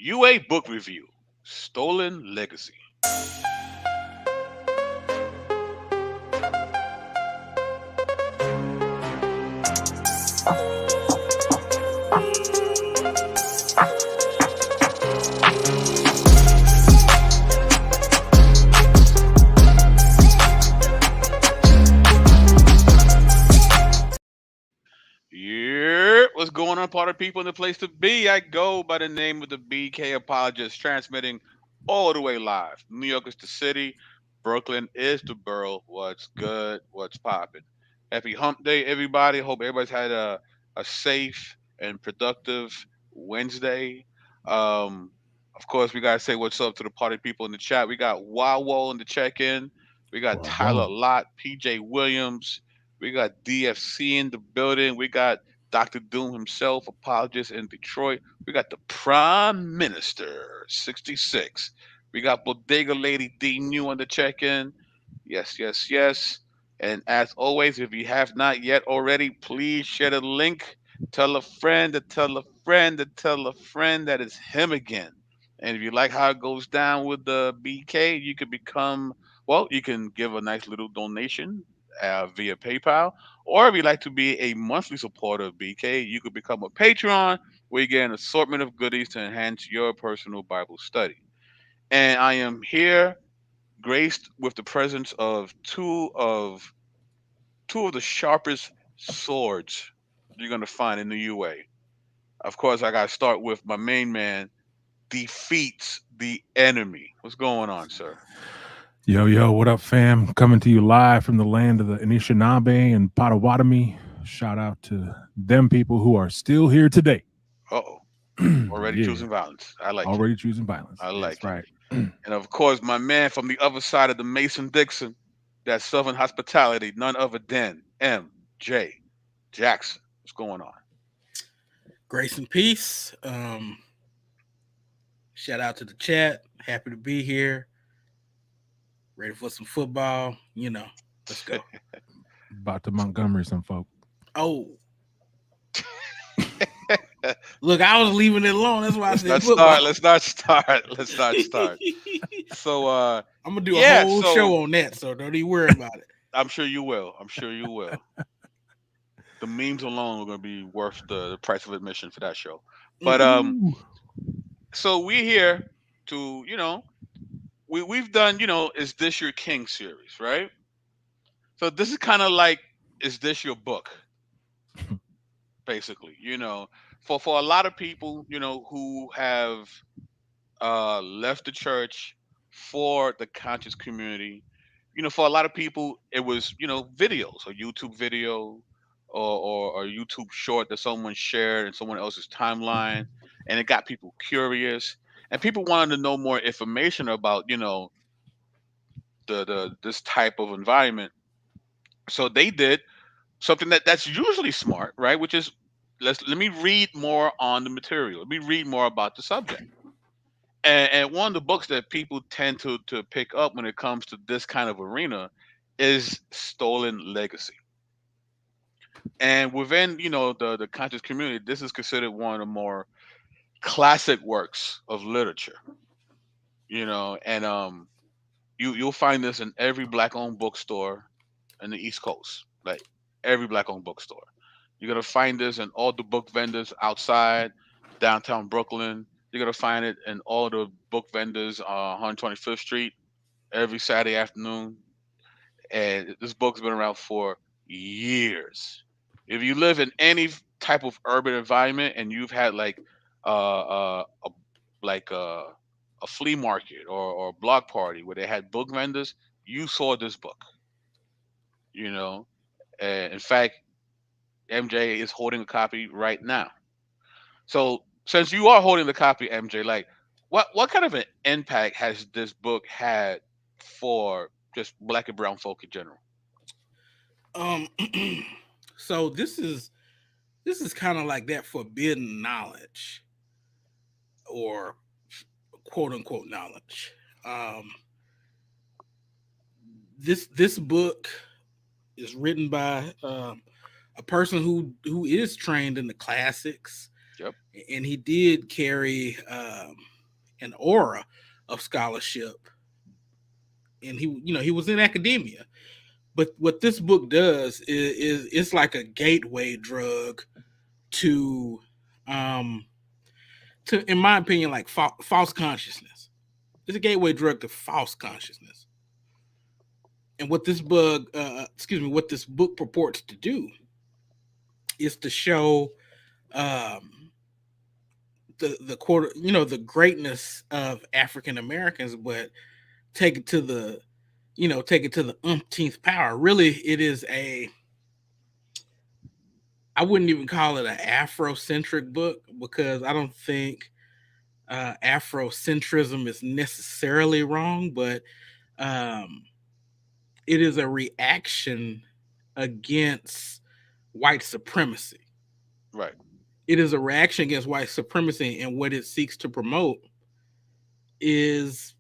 UA Book Review, Stolen Legacy. Yeah, what's going on, party people in the place to be? I go by the name of the BK Apologist, transmitting all the way live. New York is the city, Brooklyn is the borough. What's good? What's popping? Happy Hump Day, everybody. Hope everybody's had a safe and productive Wednesday. Um, of course, we gotta say what's up to the party people in the chat. We got Wawo in the check-in. We got Well, Tyler well, Lott, PJ Williams. We got DFC in the building. We got Dr. Doom himself, apologist in Detroit. We got the Prime Minister, 66. We got Bodega Lady D New on the check in. Yes, yes, yes. And as always, if you have not yet already, please share the link. Tell a friend to tell a friend to tell a friend that it's him again. And if you like how it goes down with the BK, you can become, well, you can give a nice little donation via PayPal. Or if you'd like to be a monthly supporter of BK, you could become a Patreon where you get an assortment of goodies to enhance your personal Bible study. And I am here graced with the presence of two of the sharpest swords you're gonna find in the UA. Of course, I gotta start with my main man, defeats the enemy. What's going on, sir? yo, what up, fam? Coming to you live from the land of the Anishinaabe and Potawatomi. Shout out to them people who are still here today. Uh oh. Already Yeah, choosing violence. I like it. already choosing violence. I That's like it. right. And of course, my man from the other side of the Mason Dixon, that Southern hospitality, none other than M.J. Jackson. What's going on? Grace and peace. Shout out to the chat. Happy to be here. Ready for some football. Let's go. About to Montgomery, some folk. Oh, look, I was leaving it alone. That's why I Let's said not football. start. Let's not start. Let's not start. So I'm gonna do a yeah, whole so show on that, so don't even worry about it. I'm sure you will. I'm sure you will. The memes alone are gonna be worth the price of admission for that show. But Ooh. so we're here to, we've done, is this your king series, right? So this is kind of like, is this your book? Basically, for a lot of people, who have left the church for the conscious community. For a lot of people, it was videos, or YouTube video, or YouTube short that someone shared in someone else's timeline, and it got people curious, and people wanted to know more information about the this type of environment. So they did something that's usually smart, right? Which is let me read more on the material. Let me read more about the subject. And one of the books that people tend to pick up when it comes to this kind of arena is Stolen Legacy. And within the conscious community, this is considered one of the more classic works of literature. And you'll find this in every black owned bookstore in the East Coast, like every black owned bookstore. You're gonna find this in all the book vendors outside downtown Brooklyn. You're gonna find it in all the book vendors on 125th Street every Saturday afternoon. And this book's been around for years. If you live in any type of urban environment and you've had like a flea market or a block party where they had book vendors, you saw this book. You know, and in fact, MJ is holding a copy right now. So since you are holding the copy, MJ, like what kind of an impact has this book had for just black and brown folk in general? Um, so this is kind of like that forbidden knowledge, or quote unquote knowledge. Um, this book is written by a person who is trained in the classics, Yep. and he did carry an aura of scholarship, and he was in academia. But what this book does is it's like a gateway drug to, um, in my opinion, like false consciousness. It's a gateway drug to false consciousness. And what this book purports to do is to show, um, the quarter, the greatness of African Americans, but take it to the, take it to the umpteenth power. Really, it is I wouldn't even call it an Afrocentric book, because I don't think Afrocentrism is necessarily wrong, but um, it is a reaction against white supremacy. Right. It is a reaction against white supremacy, and what it seeks to promote is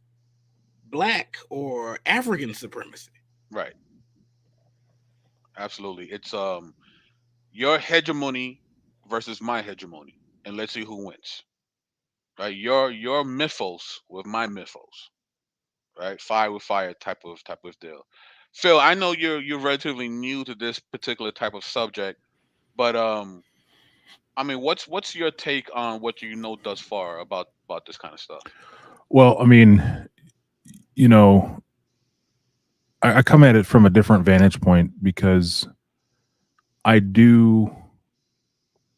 black or African supremacy. Right. Absolutely. It's your hegemony versus my hegemony, and let's see who wins. Right. Your mythos with my mythos. Right. Fire with fire type of deal. Phil, I know you're relatively new to this particular type of subject, but I mean, what's your take on what you know thus far about this kind of stuff? Well, I mean, you know, I come at it from a different vantage point because I do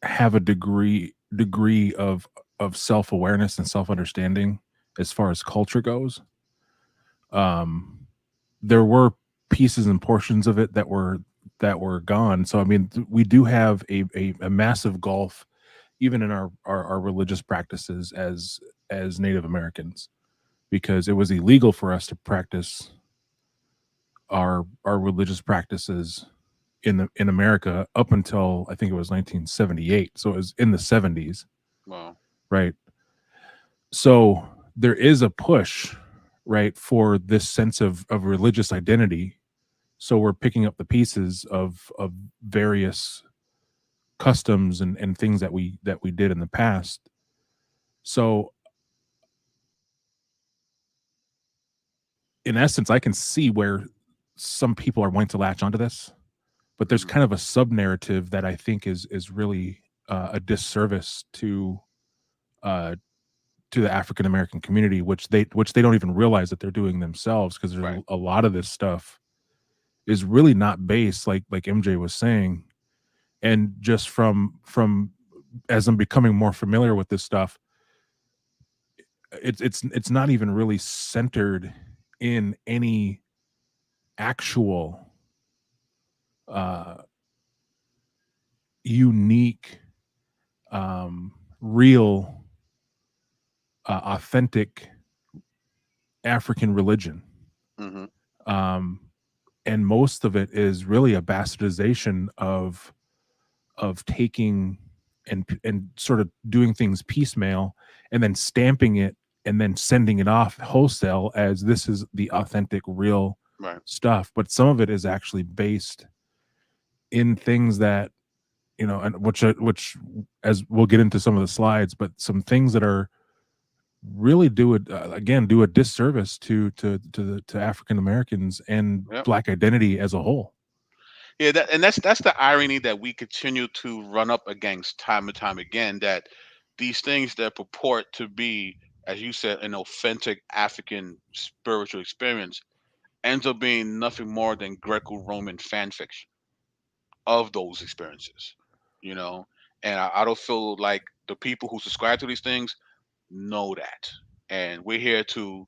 have a degree of self awareness and self understanding as far as culture goes. Um, there were pieces and portions of it that were gone. So I mean, we do have a massive gulf, even in our religious practices as Native Americans, because it was illegal for us to practice our religious practices in America up until I think it was 1978. So it was in the 70s, Well, right? So there is a push, right, for this sense of religious identity. So we're picking up the pieces of various customs and things that we did in the past. So in essence, I can see where some people are wanting to latch onto this, but there's mhm, kind of a sub narrative that I think is really a disservice uh, to the African American community, which they don't even realize that they're doing themselves, because there's right. a lot of this stuff is really not based, like MJ was saying, and just from as I'm becoming more familiar with this stuff, it's not even really centered in any actual uh unique, real, authentic African religion. Hmm. Um, and most of it is really a bastardization of taking and sort of doing things piecemeal, and then stamping it and then sending it off wholesale as this is the authentic, real Right. stuff. But some of it is actually based in things that, and which as we'll get into some of the slides, but some things that are really do a disservice to African Americans and Yep. Black identity as a whole. Yeah, and that's the irony that we continue to run up against time and time again. That these things that purport to be, as you said, an authentic African spiritual experience ends up being nothing more than Greco-Roman fan fiction of those experiences. You know, and I don't feel like the people who subscribe to these things know that, and we're here to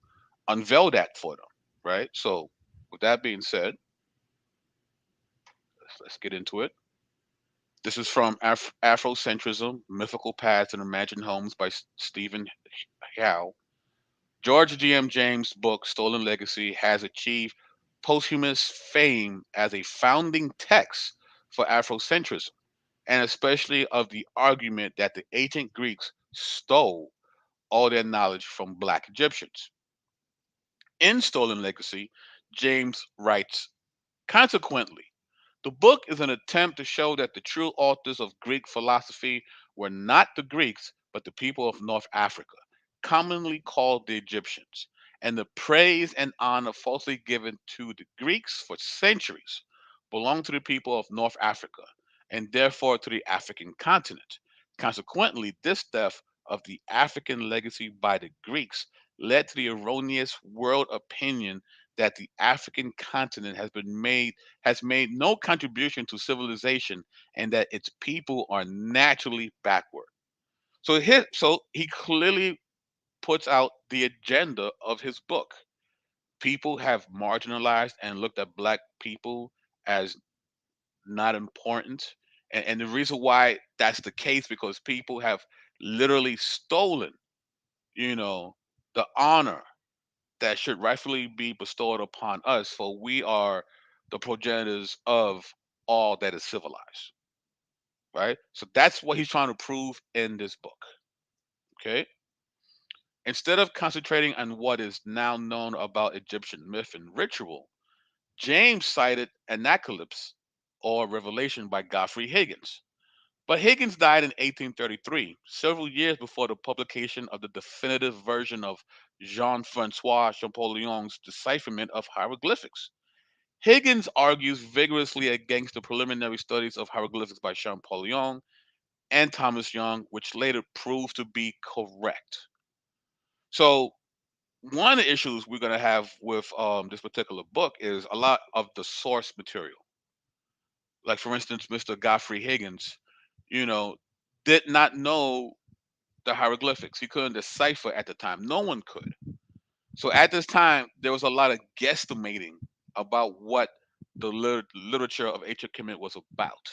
unveil that for them, right? So, with that being said, let's get into it. This is from Afrocentrism, Mythical Paths and Imagined Homes by Stephen Howe. George G.M. James' book, Stolen Legacy, has achieved posthumous fame as a founding text for Afrocentrism, and especially of the argument that the ancient Greeks stole all their knowledge from Black Egyptians. In Stolen Legacy, James writes, consequently, the book is an attempt to show that the true authors of Greek philosophy were not the Greeks, but the people of North Africa, commonly called the Egyptians, and the praise and honor falsely given to the Greeks for centuries belong to the people of North Africa, and therefore to the African continent. Consequently, this theft of the African legacy by the Greeks led to the erroneous world opinion that the African continent has made no contribution to civilization and that its people are naturally backward. So he clearly puts out the agenda of his book. People have marginalized and looked at black people as not important. And the reason why that's the case because people have literally stolen, you know, the honor that should rightfully be bestowed upon us, for we are the progenitors of all that is civilized. Right? So that's what he's trying to prove in this book. Okay. Instead of concentrating on what is now known about Egyptian myth and ritual, James cited Anacalypse or Revelation by Godfrey Higgins. But Higgins died in 1833, several years before the publication of the definitive version of Jean-Francois Champollion's decipherment of hieroglyphics. Higgins argues vigorously against the preliminary studies of hieroglyphics by Champollion and Thomas Young, which later proved to be correct. So one of the issues we're going to have with this particular book is a lot of the source material. Like, for instance, Mr. Godfrey Higgins, you know, did not know the hieroglyphics. He couldn't decipher at the time. No one could. So at this time, there was a lot of guesstimating about what the literature of ancient Kemet was about.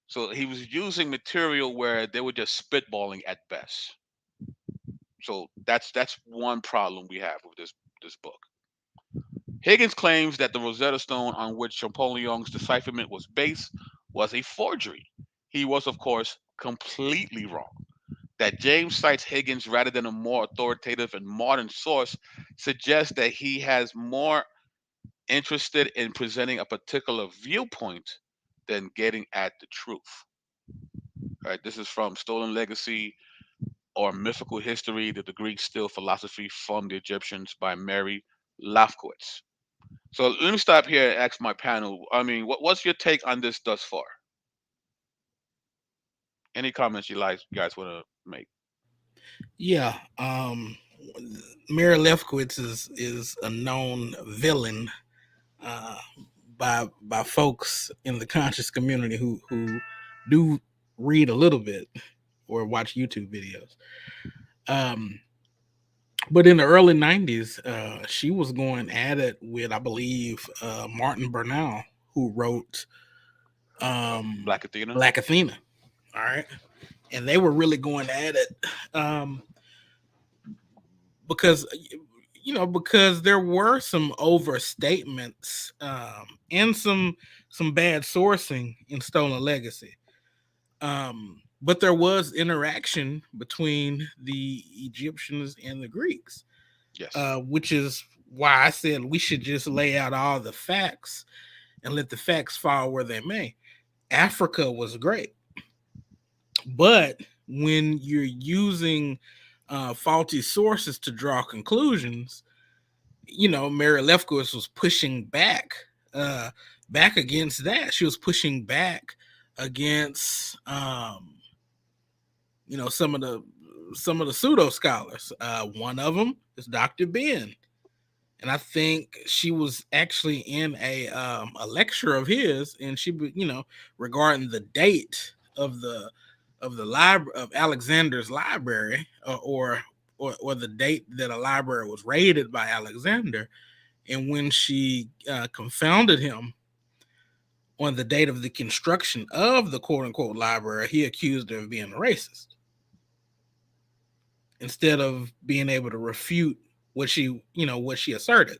So he was using material where they were just spitballing at best. So that's one problem we have with this book. Higgins claims that the Rosetta Stone on which Champollion's decipherment was based was a forgery. He was, of course, completely wrong. That James cites Higgins rather than a more authoritative and modern source suggests that he has more interested in presenting a particular viewpoint than getting at the truth. All right, this is from Stolen Legacy or Mythical History: Did the Greeks Steal Philosophy from the Egyptians by Mary Lafkowitz. So let me stop here and ask my panel. I mean, what's your take on this thus far? Any comments you guys want to make? Yeah. Mary Lefkowitz is a known villain uh, by folks in the conscious community who do read a little bit or watch YouTube videos. But in the early 90s, she was going at it with, I believe, Martin Bernal, who wrote Black Athena. Black Athena. All right. And they were really going at it because because there were some overstatements and some bad sourcing in Stolen Legacy. But there was interaction between the Egyptians and the Greeks, Yes. which is why I said we should just lay out all the facts and let the facts fall where they may. Africa was great, but when you're using faulty sources to draw conclusions, Mary Lefkowitz was pushing back against that. She was pushing back against some of the pseudo scholars. One of them is Dr. Ben, and I think she was actually in a lecture of his, and she regarding the date of the library of Alexander's library, or the date that a library was raided by Alexander, and when she confounded him on the date of the construction of the quote unquote library, he accused her of being a racist instead of being able to refute what she asserted.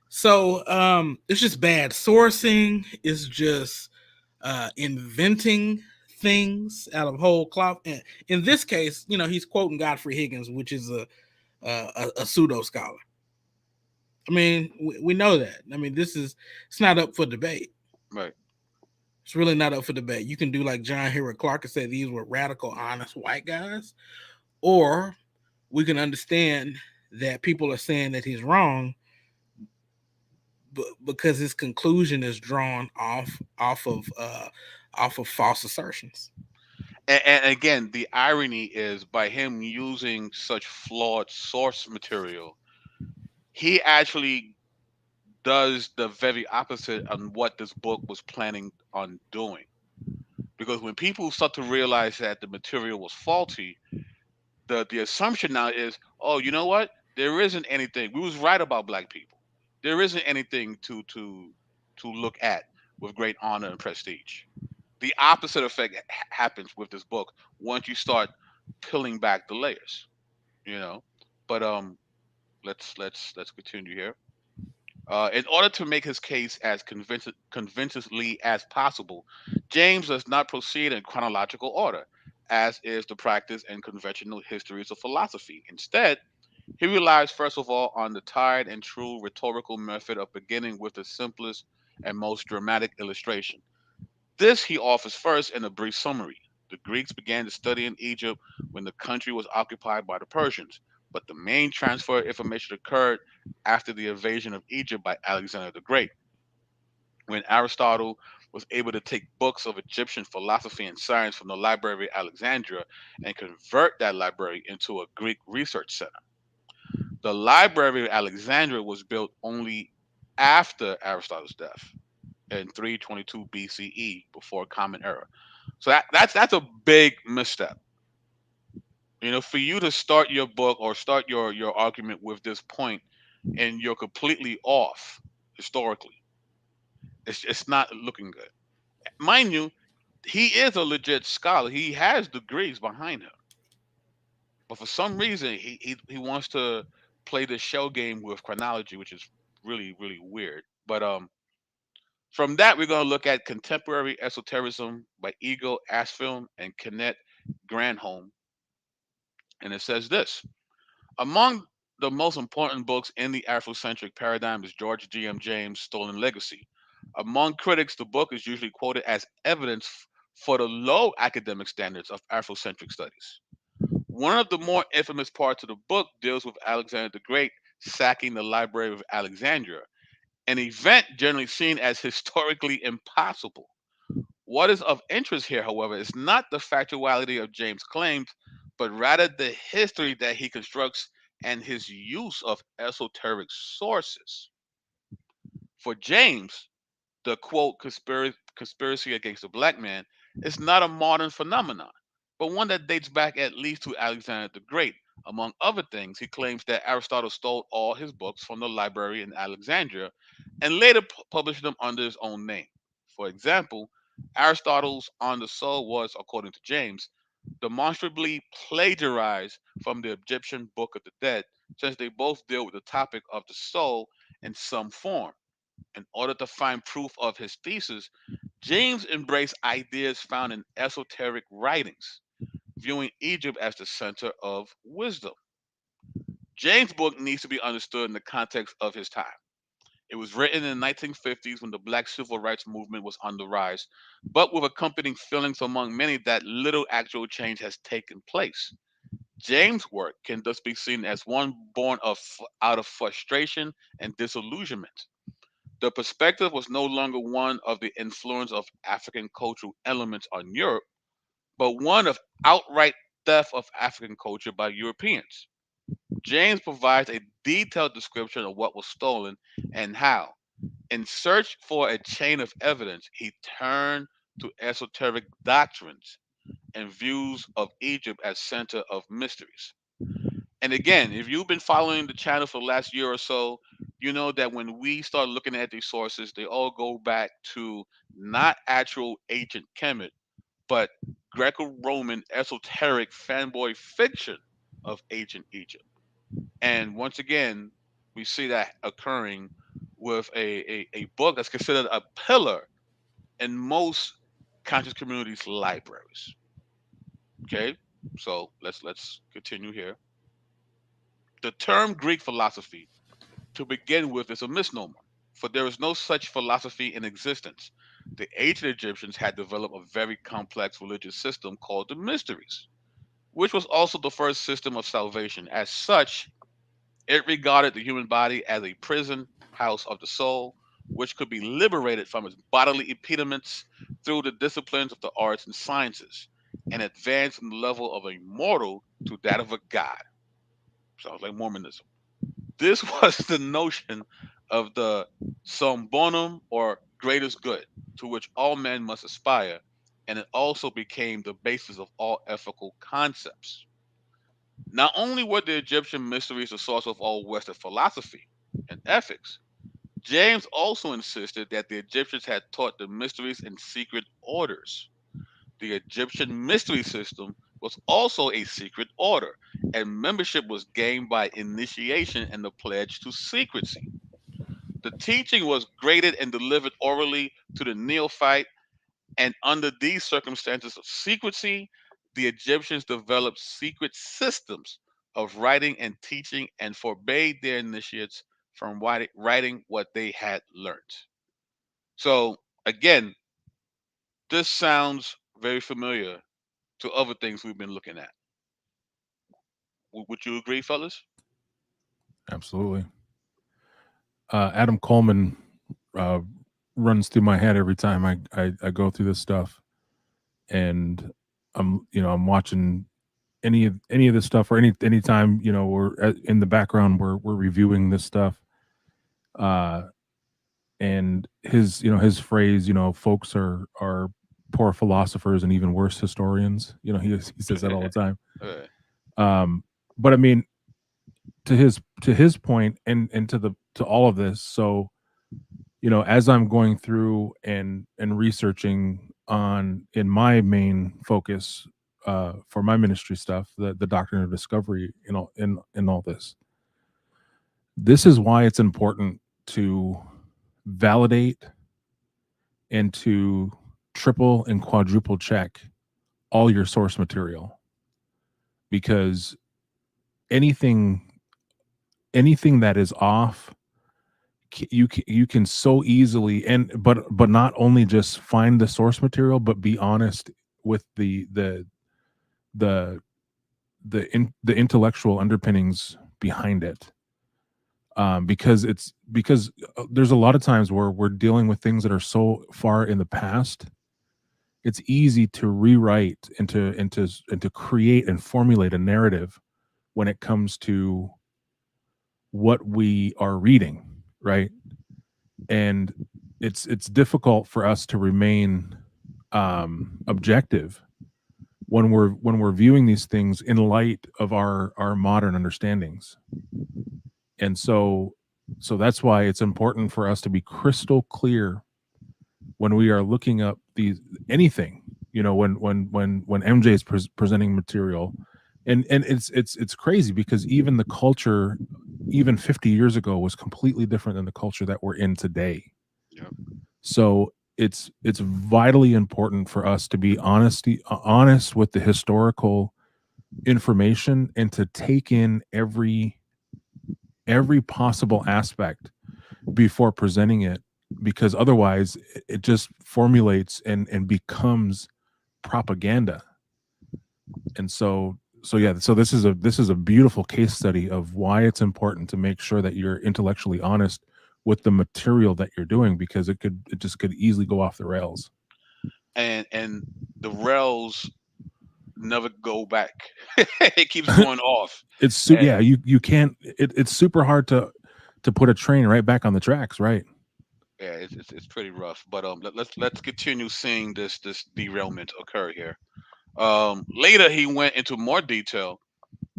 So it's just bad sourcing. It's just inventing things out of whole cloth. And in this case, he's quoting Godfrey Higgins, which is a pseudo scholar. I mean, we know that. I mean, it's not up for debate. Right. It's really not up for debate. You can do like John Howard Clark and say these were radical, honest white guys, or we can understand that people are saying that he's wrong, but because his conclusion is drawn off of false assertions. And again, the irony is by him using such flawed source material, he actually does the very opposite on what this book was planning on doing. Because when people start to realize that the material was faulty, the assumption now is, oh, you know what? There isn't anything. We was right about black people. There isn't anything to look at with great honor and prestige. The opposite effect happens with this book once you start peeling back the layers. You know, but let's continue here. In order to make his case as convincingly as possible, James does not proceed in chronological order, as is the practice in conventional histories of philosophy. Instead, he relies first of all on the tried and true rhetorical method of beginning with the simplest and most dramatic illustration. This he offers first in a brief summary. The Greeks began to study in Egypt when the country was occupied by the Persians, but the main transfer of information occurred after the invasion of Egypt by Alexander the Great, when Aristotle was able to take books of Egyptian philosophy and science from the Library of Alexandria and convert that library into a Greek research center. The Library of Alexandria was built only after Aristotle's death in 322 BCE, before Common Era. So that's a big misstep. You know, for you to start your book or start your argument with this point, and you're completely off historically, it's not looking good. Mind you, he is a legit scholar. He has degrees behind him, but for some reason he wants to play the shell game with chronology, which is really weird. But from that, we're going to look at Contemporary Esotericism by Ego Asfilm and Kenneth Granholm. And it says this: among the most important books in the Afrocentric paradigm is George G.M. James' Stolen Legacy. Among critics, the book is usually quoted as evidence for the low academic standards of Afrocentric studies. One of the more infamous parts of the book deals with Alexander the Great sacking the Library of Alexandria, an event generally seen as historically impossible. What is of interest here, however, is not the factuality of James' claims, but rather the history that he constructs and his use of esoteric sources. For James, the quote conspiracy against the black man is not a modern phenomenon, but one that dates back at least to Alexander the Great. Among other things, he claims that Aristotle stole all his books from the library in Alexandria and later published them under his own name. For example, Aristotle's On the Soul was, according to James, demonstrably plagiarized from the Egyptian Book of the Dead, since they both deal with the topic of the soul in some form. In order to find proof of his thesis, James embraced ideas found in esoteric writings, viewing Egypt as the center of wisdom. James' book needs to be understood in the context of his time. It was written in the 1950s when the black civil rights movement was on the rise, but with accompanying feelings among many that little actual change has taken place. James' work can thus be seen as one born out of frustration and disillusionment. The perspective was no longer one of the influence of African cultural elements on Europe, but one of outright theft of African culture by Europeans. James provides a detailed description of what was stolen and how. In search for a chain of evidence, he turned to esoteric doctrines and views of Egypt as center of mysteries. And again, if you've been following the channel for the last year or so, you know that when we start looking at these sources, they all go back to not actual ancient Kemet, but Greco-Roman esoteric fanboy fiction of ancient Egypt. And once again, we see that occurring with a book that's considered a pillar in most conscious communities' libraries. Okay, so let's continue here. The term Greek philosophy, to begin with, is a misnomer, for there is no such philosophy in existence. The ancient Egyptians had developed a very complex religious system called the mysteries. which was also the first system of salvation. As such, it regarded the human body as a prison house of the soul, which could be liberated from its bodily impediments through the disciplines of the arts and sciences, and advance from the level of a mortal to that of a god. Sounds like Mormonism. This was the notion of the summum bonum, or greatest good, to which all men must aspire, and it also became the basis of all ethical concepts. Not only were the Egyptian mysteries the source of all Western philosophy and ethics, James also insisted that the Egyptians had taught the mysteries in secret orders. The Egyptian mystery system was also a secret order, and membership was gained by initiation and the pledge to secrecy. The teaching was graded and delivered orally to the neophyte, and under these circumstances of secrecy, the Egyptians developed secret systems of writing and teaching and forbade their initiates from writing what they had learned. So, again, this sounds very familiar to other things we've been looking at. Would you agree, fellas? Absolutely. Adam Coleman uh, runs through my head every time I go through this stuff, and I'm watching any of this stuff, or any time we're in the background, we're reviewing this stuff, uh, and his phrase, folks are poor philosophers and even worse historians. He says that all the time. Uh, Um, but I mean, to his point, and to all of this, so as I'm going through and researching on in my main focus for my ministry stuff, the doctrine of discovery, in all this is why it's important to validate and to triple and quadruple check all your source material, because anything anything that is off, you can so easily, but not only just find the source material, but be honest with the the intellectual underpinnings behind it, because there's a lot of times where we're dealing with things that are so far in the past. It's easy to rewrite and to create and formulate a narrative when it comes to what we are reading, right? And it's difficult for us to remain objective when we're viewing these things in light of our modern understandings. And so that's why it's important for us to be crystal clear when we are looking up these anything, when MJ is presenting material. And it's crazy, because even the culture, even 50 years ago, was completely different than the culture that we're in today. Yep. So it's vitally important for us to be honest with the historical information, and to take in every possible aspect before presenting it, because otherwise it just formulates and becomes propaganda. And so yeah, so this is a beautiful case study of why it's important to make sure that you're intellectually honest with the material that you're doing, because it just could easily go off the rails. and the rails never go back. It keeps going off. And Yeah, you can't, it's super hard to put a train right back on the tracks, right? yeah, it's pretty rough. But let's continue seeing this derailment occur here. Later, he went into more detail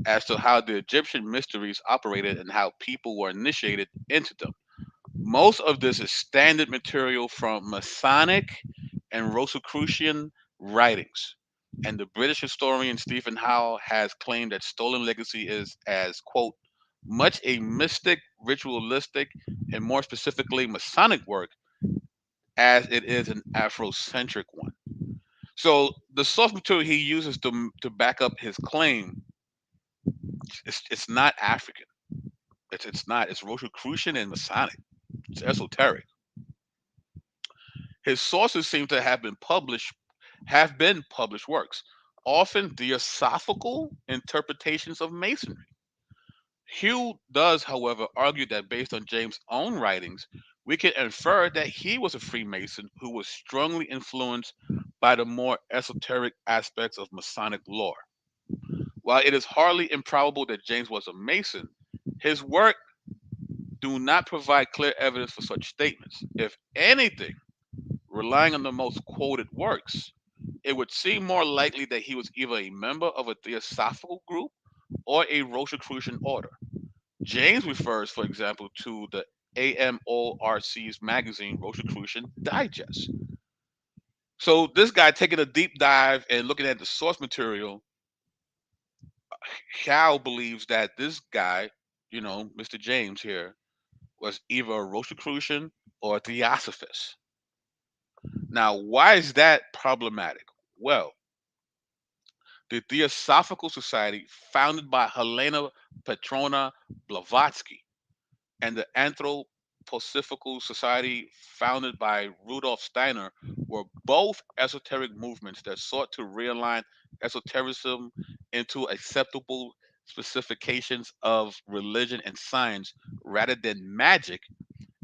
as to how the Egyptian mysteries operated and how people were initiated into them. Most of this is standard material from Masonic and Rosicrucian writings. And the British historian Stephen Howe has claimed that Stolen Legacy is as, quote, much a mystic, ritualistic, and more specifically Masonic work as it is an Afrocentric one. So the source material he uses to back up his claim, it's not African. It's not. It's Rosicrucian and Masonic. It's esoteric. His sources seem to have been published works. often theosophical interpretations of Masonry. Hugh does, however, argue that based on James' own writings, we can infer that he was a Freemason who was strongly influenced by the more esoteric aspects of Masonic lore. While it is hardly improbable that James was a Mason, his work do not provide clear evidence for such statements. If anything, relying on the most quoted works, it would seem more likely that he was either a member of a theosophical group or a Rosicrucian order. James refers, for example, to the AMORC's magazine Rosicrucian Digest. So this guy taking a deep dive and looking at the source material, Cal believes that this guy, Mr. James here, was either a Rosicrucian or a Theosophist. Now, why is that problematic? Well, the Theosophical Society, founded by Helena Petrona Blavatsky, and the Anthroposophical Society, founded by Rudolf Steiner, were both esoteric movements that sought to realign esotericism into acceptable specifications of religion and science rather than magic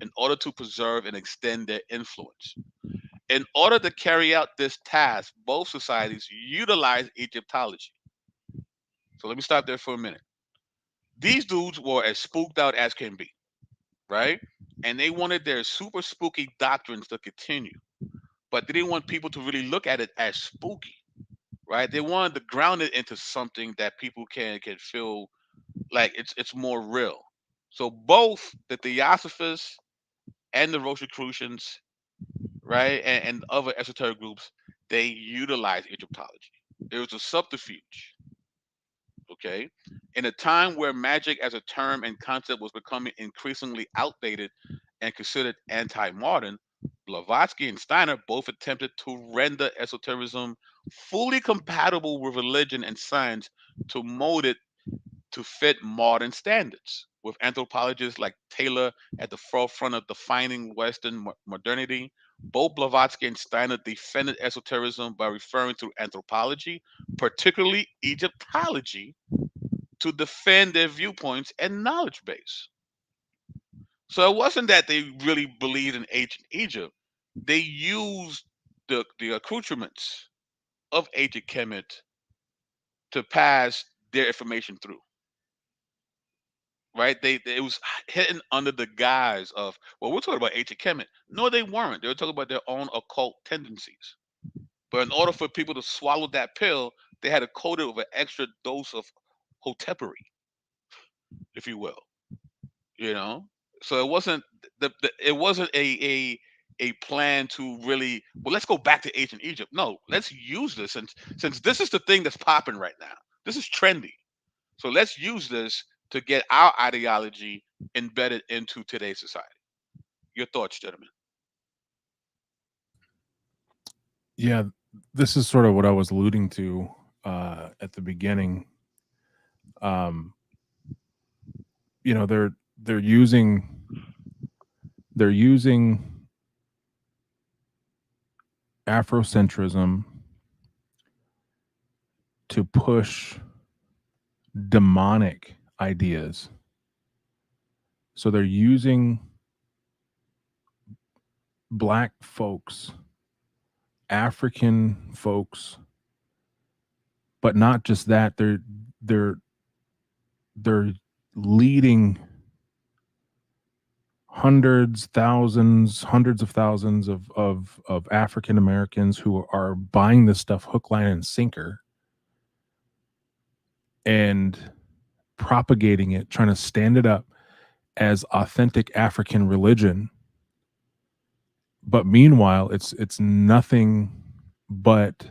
in order to preserve and extend their influence. In order to carry out this task, both societies utilized Egyptology. So let me stop there for a minute. These dudes were as spooked out as can be, right? And they wanted their super spooky doctrines to continue, but they didn't want people to really look at it as spooky, right? They wanted to ground it into something that people can feel like it's more real. So both the Theosophists and the Rosicrucians, right, and other esoteric groups, they utilize Egyptology. It was a subterfuge. Okay, in a time where magic as a term and concept was becoming increasingly outdated and considered anti-modern, Blavatsky and Steiner both attempted to render esotericism fully compatible with religion and science to mold it to fit modern standards. With anthropologists like Taylor at the forefront of defining Western modernity, both Blavatsky and Steiner defended esotericism by referring to anthropology, particularly Egyptology, to defend their viewpoints and knowledge base. So it wasn't that they really believed in ancient Egypt. They used the accoutrements of ancient Kemet to pass their information through. Right? It was hidden under the guise of, well, we're talking about ancient Kemet. No, they weren't. They were talking about their own occult tendencies. But in order for people to swallow that pill, they had to coat it with an extra dose of hotepery, if you will. You know, so it wasn't it wasn't a plan to really, well, let's go back to ancient Egypt. No, let's use this since this is the thing that's popping right now. This is trendy. So let's use this to get our ideology embedded into today's society. Your thoughts, gentlemen? Yeah, this is sort of what I was alluding to at the beginning. Um, they're using Afrocentrism to push demonic ideas. So they're using Black folks, African folks, but not just that. They're leading hundreds of thousands of African Americans who are buying this stuff hook, line, and sinker, and propagating it, trying to stand it up as authentic African religion. But meanwhile, it's nothing but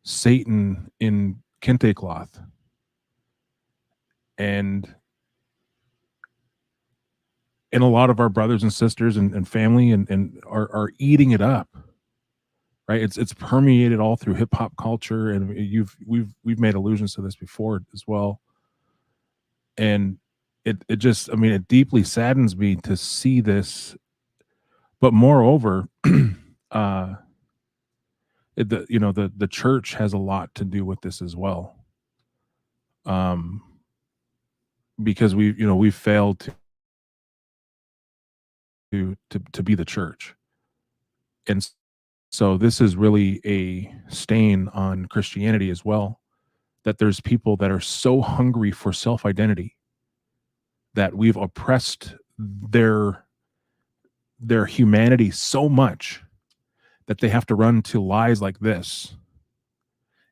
Satan in kente cloth. And a lot of our brothers and sisters and family and are eating it up. Right? It's permeated all through hip hop culture, and we've made allusions to this before as well. And it just, I mean, it deeply saddens me to see this. But moreover, The church has a lot to do with this as well. Um, because we've failed to be the church, and so this is really a stain on Christianity as well. That there's people that are so hungry for self identity that we've oppressed their humanity so much that they have to run to lies like this.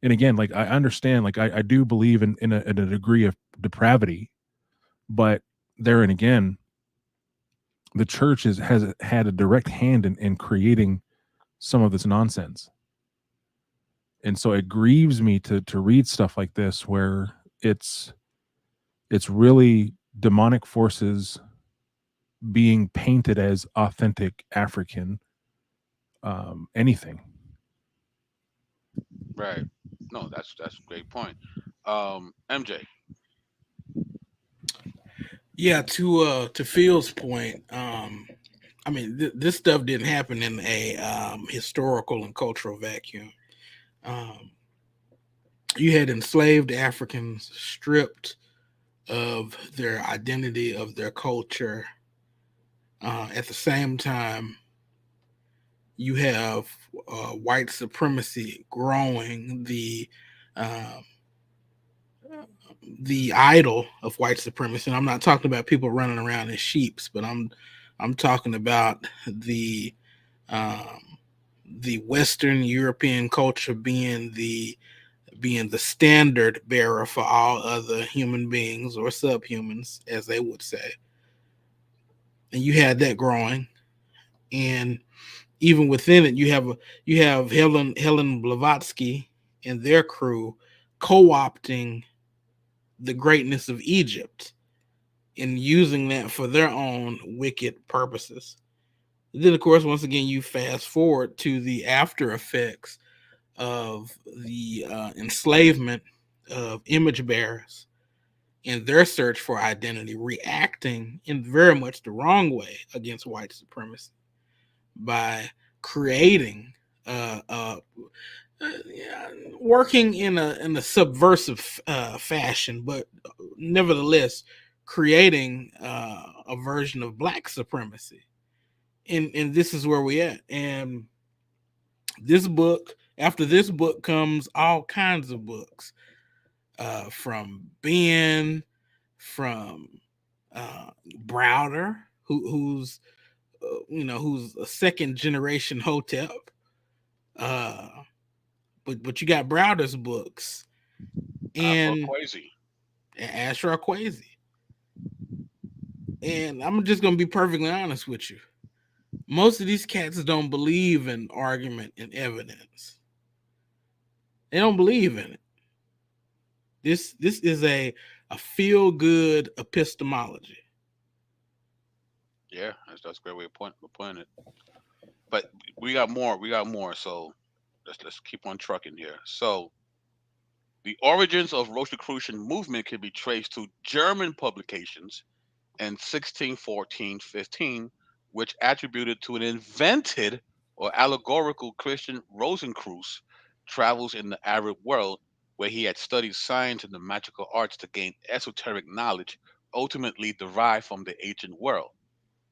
And again, like I understand, like I do believe in a degree of depravity, but there and again, the church has had a direct hand in creating some of this nonsense. And so it grieves me to read stuff like this where it's really demonic forces being painted as authentic African anything. Right. No, that's a great point. MJ. Yeah, to Phil's point, I mean, this stuff didn't happen in a historical and cultural vacuum. Um, you had enslaved Africans stripped of their identity, of their culture. At the same time, you have white supremacy growing, um, the idol of white supremacy. And I'm not talking about people running around in sheeps, but I'm talking about um, the Western European culture being the standard bearer for all other human beings or subhumans, as they would say. And you had that growing, and even within it, you have Helen Blavatsky and their crew co-opting the greatness of Egypt and using that for their own wicked purposes. Then, of course, once again, you fast forward to the after effects of the enslavement of image bearers in their search for identity, reacting in very much the wrong way against white supremacy by creating yeah, working in a subversive fashion, but nevertheless creating a version of black supremacy. And this is where we at. And this book, after this book comes all kinds of books, from Ben, from Browder, who's a second generation Hotep. Uh, but you got Browder's books Afro and Quasi. Asher Kwesi. And I'm just gonna be perfectly honest with you. Most of these cats don't believe in argument and evidence. They don't believe in it. This is a feel good epistemology. Yeah, that's a great way of putting it. But we got more. We got more. So let's keep on trucking here. So the origins of Rosicrucian movement can be traced to German publications in 1614-15, which attributed to an invented or allegorical Christian Rosencreutz travels in the Arab world, where he had studied science and the magical arts to gain esoteric knowledge ultimately derived from the ancient world.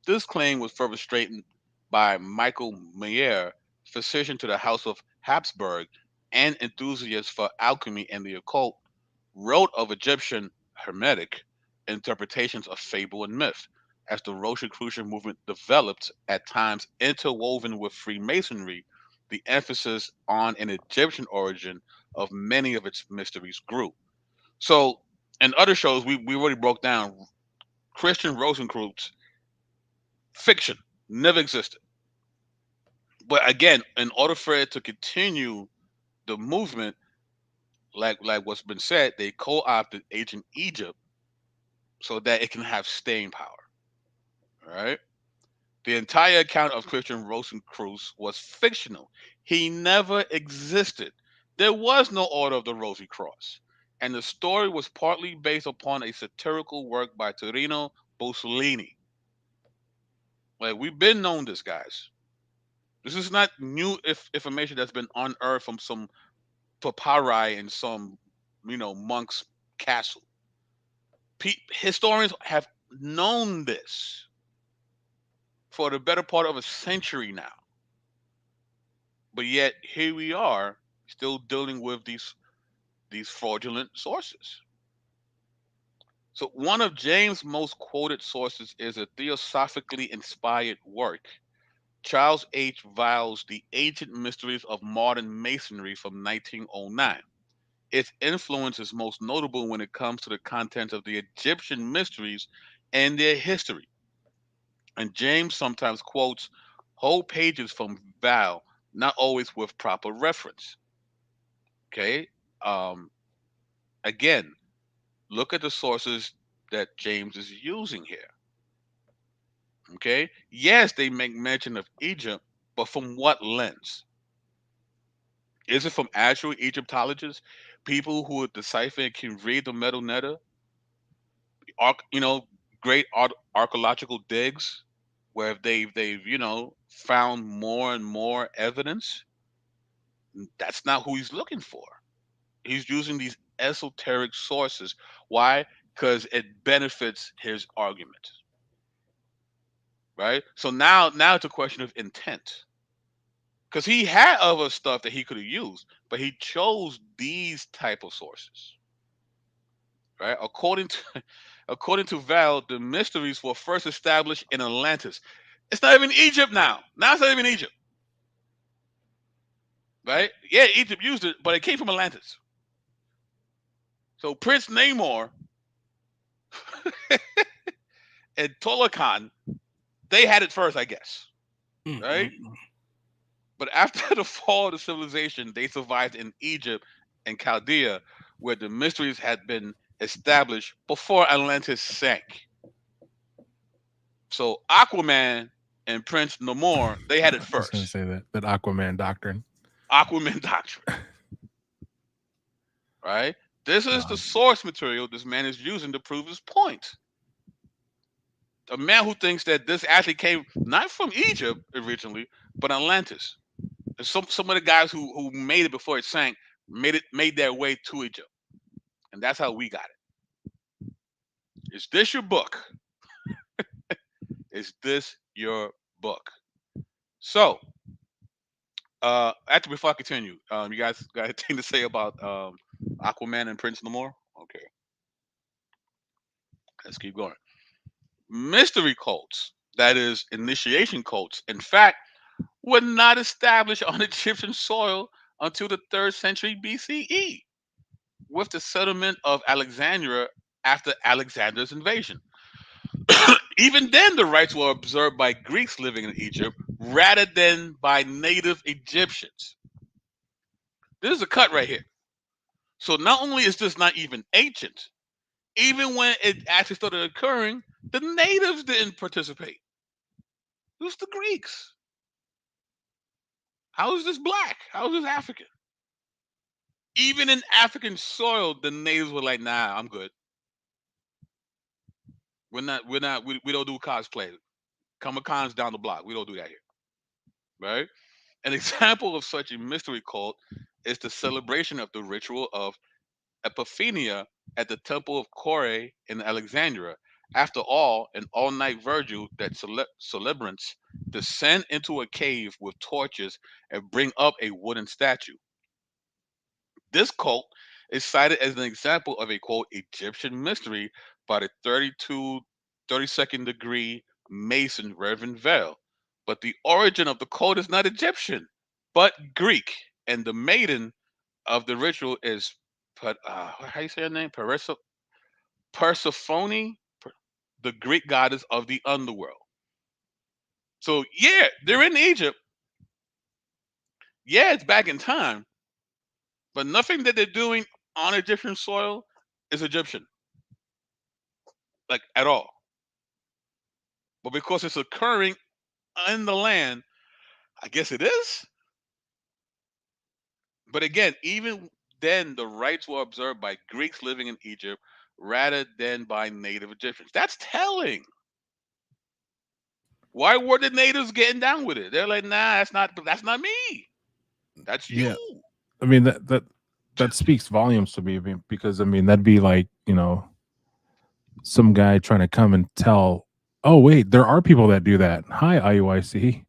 This claim was further strengthened by Michael Mayer, physician to the House of Habsburg and enthusiast for alchemy and the occult, wrote of Egyptian Hermetic interpretations of fable and myth, as the Rosicrucian movement developed, at times interwoven with Freemasonry. The emphasis on an Egyptian origin of many of its mysteries grew. So, in other shows, we already broke down Christian Rosencreutz fiction, never existed. But again, in order for it to continue the movement, like what's been said, they co-opted ancient Egypt so that it can have staying power. Right? The entire account of Christian Rosencreutz was fictional. He never existed. There was no Order of the Rosy Cross. And the story was partly based upon a satirical work by Torino Bussolini. Like we've been known this, guys. This is not new information that's been unearthed from some papyri in some, monk's castle. Historians have known this for the better part of a century now, but yet here we are still dealing with these fraudulent sources. So one of James' most quoted sources is a theosophically inspired work, Charles H. Vale's The Ancient Mysteries of Modern Masonry from 1909. Its influence is most notable when it comes to the content of the Egyptian mysteries and their history. And James sometimes quotes whole pages from Vale, not always with proper reference. Okay. Um, Again, look at the sources that James is using here. Okay. Yes, they make mention of Egypt, but from what lens? Is it from actual Egyptologists, people who are decipher and can read the metal netta, arch, great archaeological digs where they've found more and more evidence? That's not who he's looking for. He's using these esoteric sources. Why? Because it benefits his argument, right? So now it's a question of intent. Because he had other stuff that he could have used, but he chose these type of sources, right? According to Val, the mysteries were first established in Atlantis. It's not even Egypt now. Now it's not even Egypt, right? Yeah, Egypt used it, but it came from Atlantis. So Prince Namor and Tolakan, they had it first, I guess, right? Mm-mm. But after the fall of the civilization, they survived in Egypt and Chaldea, where the mysteries had been established before Atlantis sank. So Aquaman and Prince Namor, they had it I was going to first. say that Aquaman doctrine. Aquaman doctrine, right? This is the God. source material this man is using to prove his point. A man who thinks that this actually came not from Egypt originally, but Atlantis. And some of the guys who made it before it sank made their way to Egypt, and that's how we got it. Is this your book? Is this your book? So, actually, before I continue, you guys got anything to say about Aquaman and Prince Namor? Okay, let's keep going. Mystery cults, that is, initiation cults, in fact, were not established on Egyptian soil until the 3rd century BCE, with the settlement of Alexandria after Alexander's invasion. Even then, the rites were observed by Greeks living in Egypt rather than by native Egyptians. This is a cut right here. So not only is this not even ancient, even when it actually started occurring, the natives didn't participate. It was the Greeks. How is this black? How is this African? Even in African soil, the natives were like, "Nah, I'm good. We don't do cosplay. Comic Con's down the block. We don't do that here." Right? An example of such a mystery cult is the celebration of the ritual of Epiphania at the Temple of Kore in Alexandria. After all, an all night vigil that celebrants descend into a cave with torches and bring up a wooden statue. This cult is cited as an example of a quote Egyptian mystery by the 32 32nd degree Mason Reverend Vale. But the origin of the cult is not Egyptian, but Greek, and the maiden of the ritual is how you say her name? Persephone, the Greek goddess of the underworld. So yeah, they're in Egypt. Yeah, it's back in time, but nothing that they're doing on Egyptian soil is Egyptian, like at all. But because it's occurring in the land, I guess it is. But again, even then, the rites were observed by Greeks living in Egypt rather than by native Egyptians. That's telling. Why were the natives getting down with it? They're like, nah, that's not me. That's you. Yeah, I mean that speaks volumes to me. I mean, because I mean that'd be like, some guy trying to come and tell, oh wait, there are people that do that. Hi, IUIC.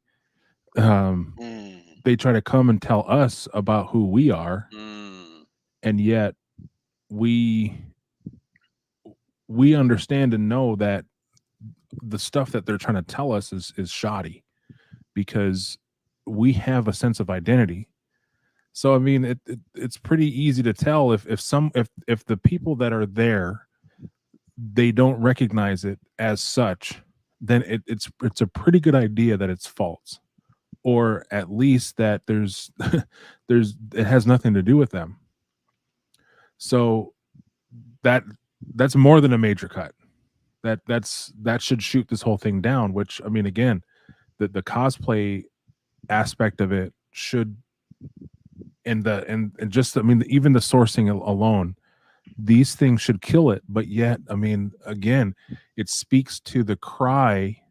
Um, Mm, they try to come and tell us about who we are, mm, and yet we we understand and know that the stuff that they're trying to tell us is shoddy, because we have a sense of identity. So I mean, it's pretty easy to tell if the people that are there, they don't recognize it as such, then it's a pretty good idea that it's false, or at least that there's it has nothing to do with them. So that that's more than a major cut. That should shoot this whole thing down. Which I mean, again, the cosplay aspect of it should, and just I mean, even the sourcing alone, these things should kill it. But yet, I mean, again, it speaks to the cry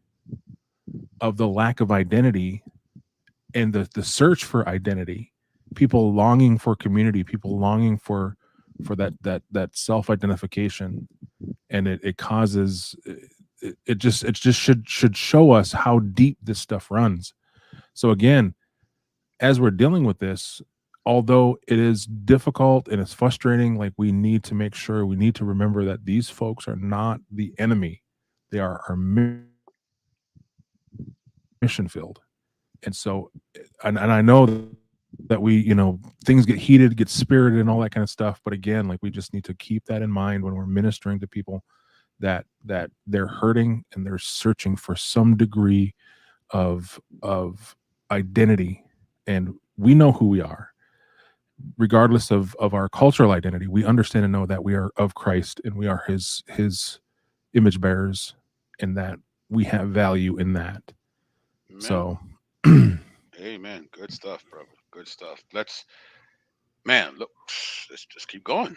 of the lack of identity and the search for identity, people longing for community, people longing for that self-identification. And it causes it just should show us how deep this stuff runs. So again, as we're dealing with this, although it is difficult and it's frustrating, like, we need to make sure, we need to remember that these folks are not the enemy. They are our mission field. And so, and I know that things get heated, get spirited, and all that kind of stuff. But again, like, we just need to keep that in mind when we're ministering to people, that they're hurting and they're searching for some degree of identity. And we know who we are, regardless of our cultural identity. We understand and know that we are of Christ and we are his image bearers, and that we have value in that. amen. So Amen. Good stuff, brother. Good stuff. Man, look, let's just keep going.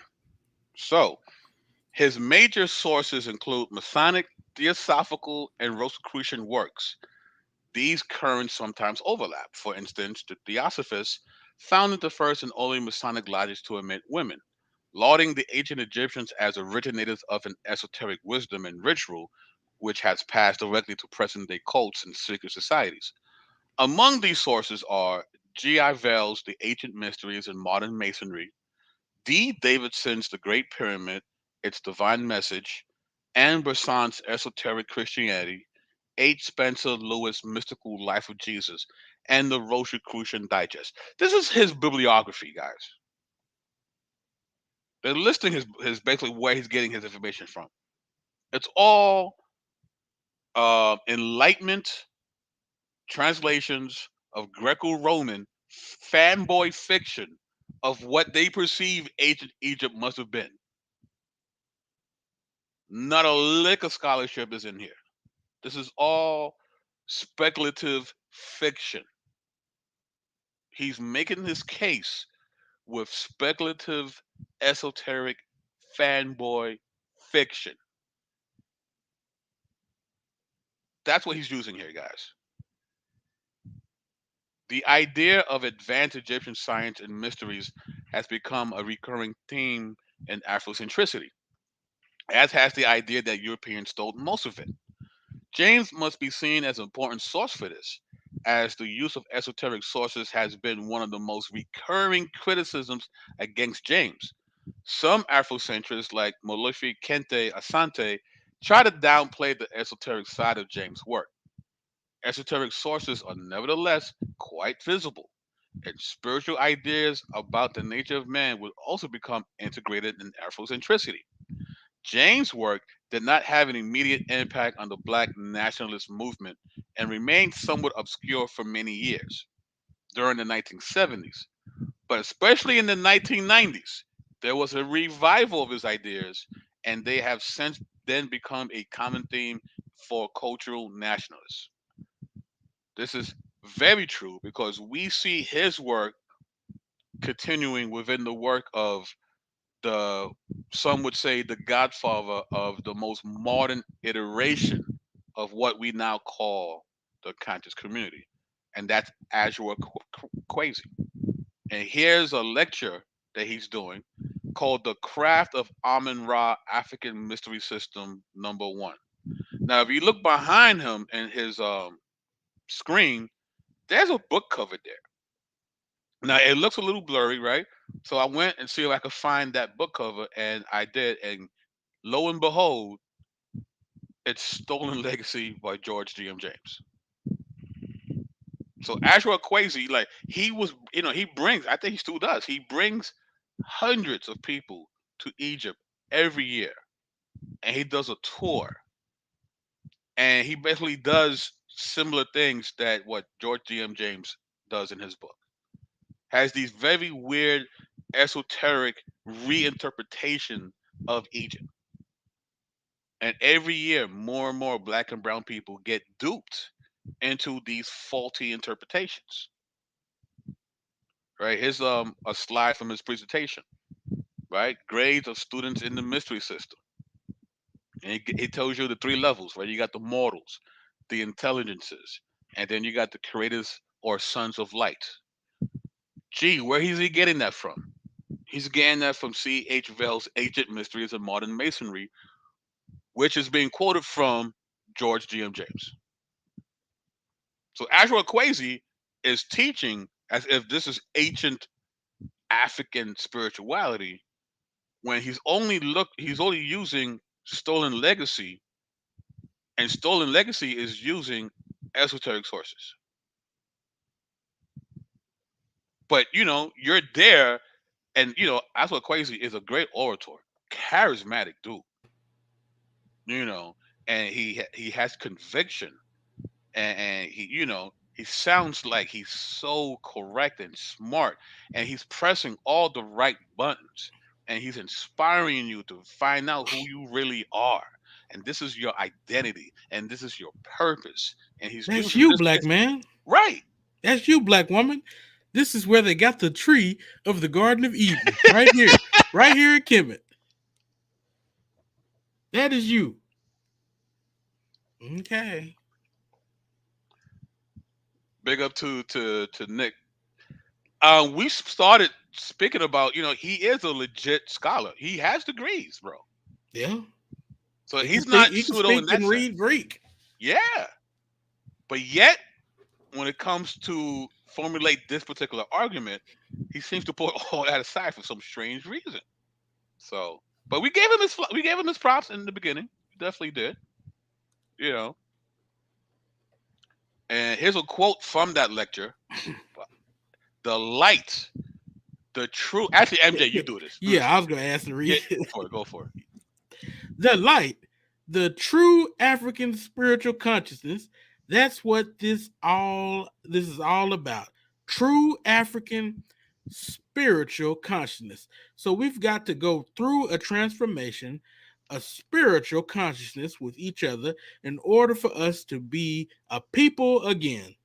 So, his major sources include Masonic, Theosophical, and Rosicrucian works. These currents sometimes overlap. For instance, the Theosophists founded the first and only Masonic lodges to admit women, lauding the ancient Egyptians as originators of an esoteric wisdom and ritual which has passed directly to present day cults and secret societies. Among these sources are G.I. Vale's The Ancient Mysteries in Modern Masonry, D. Davidson's The Great Pyramid, Its Divine Message, Anne Besant's Esoteric Christianity, H. Spencer Lewis' Mystical Life of Jesus, and the Rosicrucian Digest. This is his bibliography, guys. They're listing his basically where he's getting his information from. It's all Enlightenment translations of Greco-Roman fanboy fiction of what they perceive ancient Egypt must have been. Not a lick of scholarship is in here. This is all speculative fiction. He's making his case with speculative, esoteric, fanboy fiction. That's what he's using here, guys. The idea of advanced Egyptian science and mysteries has become a recurring theme in Afrocentricity, as has the idea that Europeans stole most of it. James must be seen as an important source for this, as the use of esoteric sources has been one of the most recurring criticisms against James. Some Afrocentrists, like Molofi Kente Asante, try to downplay the esoteric side of James' work. Esoteric sources are nevertheless quite visible, and spiritual ideas about the nature of man would also become integrated in Afrocentricity. James' work did not have an immediate impact on the black nationalist movement and remained somewhat obscure for many years during the 1970s. But especially in the 1990s, there was a revival of his ideas, and they have since then become a common theme for cultural nationalists. This is very true because we see his work continuing within the work of the, some would say, the godfather of the most modern iteration of what we now call the conscious community, and that's Azure Quasi. And here's a lecture that he's doing called The Craft of Amun Ra African Mystery System Number One. Now, if you look behind him in his screen, there's a book cover there. Now, it looks a little blurry, right? So I went and see if I could find that book cover, and I did. And lo and behold, it's Stolen Legacy by George G.M. James. So Ashura Kwesi, like he was, he brings, I think he still does, he brings hundreds of people to Egypt every year. And he does a tour. And he basically does similar things that what George G.M. James does in his book. Has these very weird, esoteric reinterpretation of Egypt. And every year, more and more black and brown people get duped into these faulty interpretations. Right? Here's a slide from his presentation. Right? Grades of students in the mystery system. And it tells you the three levels, right? You got the mortals, the intelligences, and then you got the creators or sons of light. Gee, where is he getting that from? He's getting that from C.H. Vale's Ancient Mysteries of Modern Masonry, which is being quoted from George G.M. James. So Ashura Kwesi is teaching as if this is ancient African spirituality when he's only using Stolen Legacy, and Stolen Legacy is using esoteric sources. But you're there, and Ashura Kwesi is a great orator, charismatic dude. You know, and he has conviction, and he sounds like he's so correct and smart, and he's pressing all the right buttons, and he's inspiring you to find out who you really are, and this is your identity, and this is your purpose, and he's That's using you, this black man. right. That's you, black woman. This is where they got the tree of the Garden of Eden. Right here. Right here in Kemet. That is you. Okay. Big up to Nick. We started speaking about, he is a legit scholar. He has degrees, bro. Yeah. So he's not He can pseudo in speak that and sense. read Greek. Yeah. But yet, when it comes to formulate this particular argument, he seems to put all that aside for some strange reason. So, but we gave him his props in the beginning. We definitely did. You know. And here's a quote from that lecture: "The light, the true." Actually, MJ, you do this. Do this Yeah, I one. was going to ask to Yeah, read it. go for it. Go for it. The light, the true African spiritual consciousness. That's what this is all about. True African spiritual consciousness. So we've got to go through a transformation, a spiritual consciousness with each other in order for us to be a people again.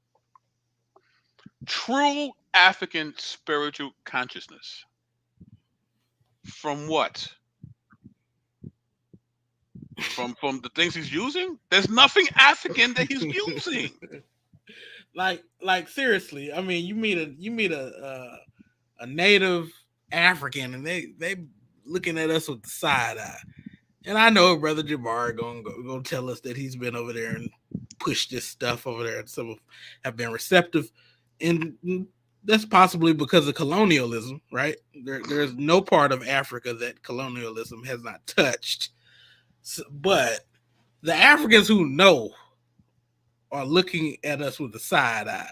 True African spiritual consciousness. From what? From the things he's using? There's nothing African that he's using. like seriously, I mean, you meet a native African and they looking at us with the side eye. And I know Brother Jabbar gonna tell us that he's been over there and pushed this stuff over there, and some have been receptive, and that's possibly because of colonialism, right? There's no part of Africa that colonialism has not touched, but the Africans who know are looking at us with the side eye.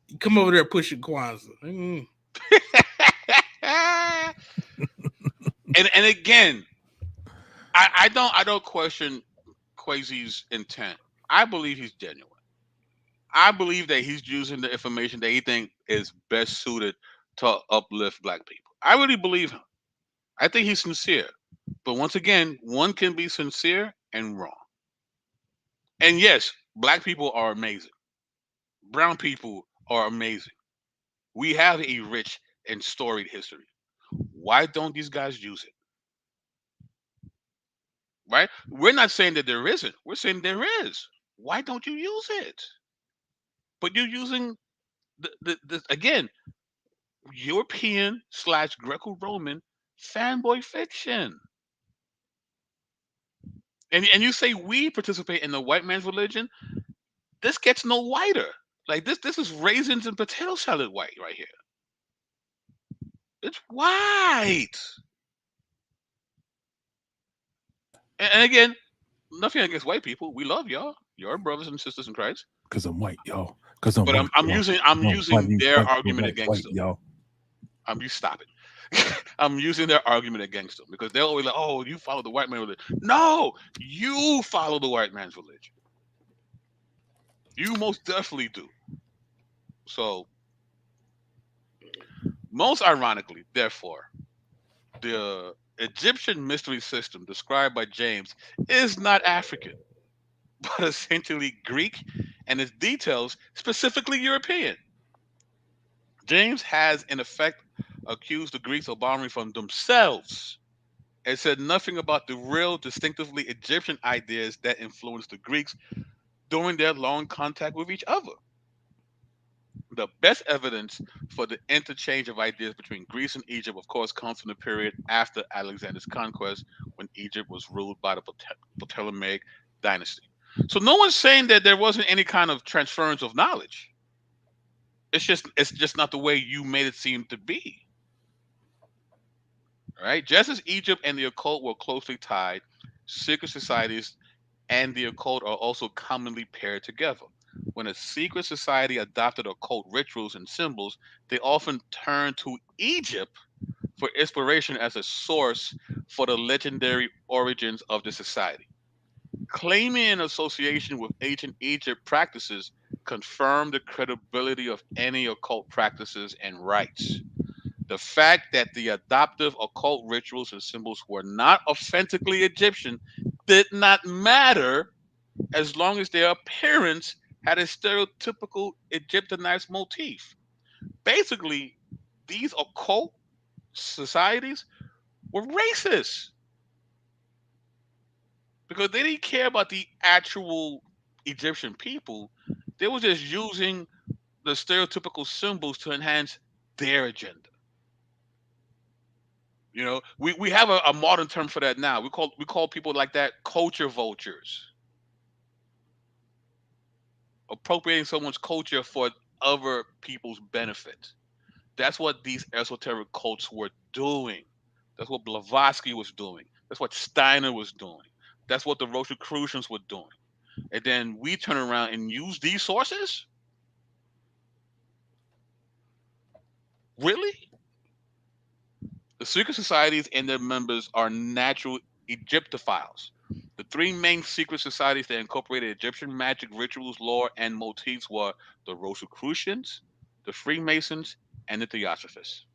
You come over there pushing Kwanzaa. and again, I don't question Kwesi's intent. I believe he's genuine. I believe that he's using the information that he thinks is best suited to uplift black people. I really believe him. I think he's sincere. But once again, one can be sincere and wrong. And yes, black people are amazing. Brown people are amazing. We have a rich and storied history. Why don't these guys use it? Right? We're not saying that there isn't. We're saying there is. Why don't you use it? But you're using the again European slash Greco-Roman fanboy fiction, and you say we participate in the white man's religion. This gets no whiter. Like this is raisins and potato salad white right here. It's white. And again, nothing against white people. We love y'all. You're our brothers and sisters in Christ. Because I'm white, y'all. Because I'm But white. I'm y'all. using I'm I'm white, using their white, argument white, against white, them. y'all. You stop it. I'm using their argument against them because they're always like, "Oh, you follow the white man's religion." No, you follow the white man's religion. You most definitely do. So, most ironically, therefore, the Egyptian mystery system described by James is not African, but essentially Greek, and its details specifically European. James has, in effect, accused the Greeks of borrowing from themselves and said nothing about the real, distinctively Egyptian ideas that influenced the Greeks during their long contact with each other. The best evidence for the interchange of ideas between Greece and Egypt, of course, comes from the period after Alexander's conquest when Egypt was ruled by the Ptolemaic dynasty. So no one's saying that there wasn't any kind of transference of knowledge. It's just not the way you made it seem to be. Right? Just as Egypt and the occult were closely tied, secret societies and the occult are also commonly paired together. When a secret society adopted occult rituals and symbols, they often turned to Egypt for inspiration as a source for the legendary origins of the society. Claiming an association with ancient Egypt practices confirmed the credibility of any occult practices and rites. The fact that the adoptive occult rituals and symbols were not authentically Egyptian did not matter as long as their appearance had a stereotypical Egyptianized motif. Basically, these occult societies were racist because they didn't care about the actual Egyptian people. They were just using the stereotypical symbols to enhance their agenda. We have a modern term for that now. We call people like that culture vultures, appropriating someone's culture for other people's benefit. That's what these esoteric cults were doing. That's what Blavatsky was doing. That's what Steiner was doing. That's what the Rosicrucians were doing. And then we turn around and use these sources? Really? The secret societies and their members are natural Egyptophiles. The three main secret societies that incorporated Egyptian magic rituals, lore, and motifs were the Rosicrucians, the Freemasons, and the Theosophists.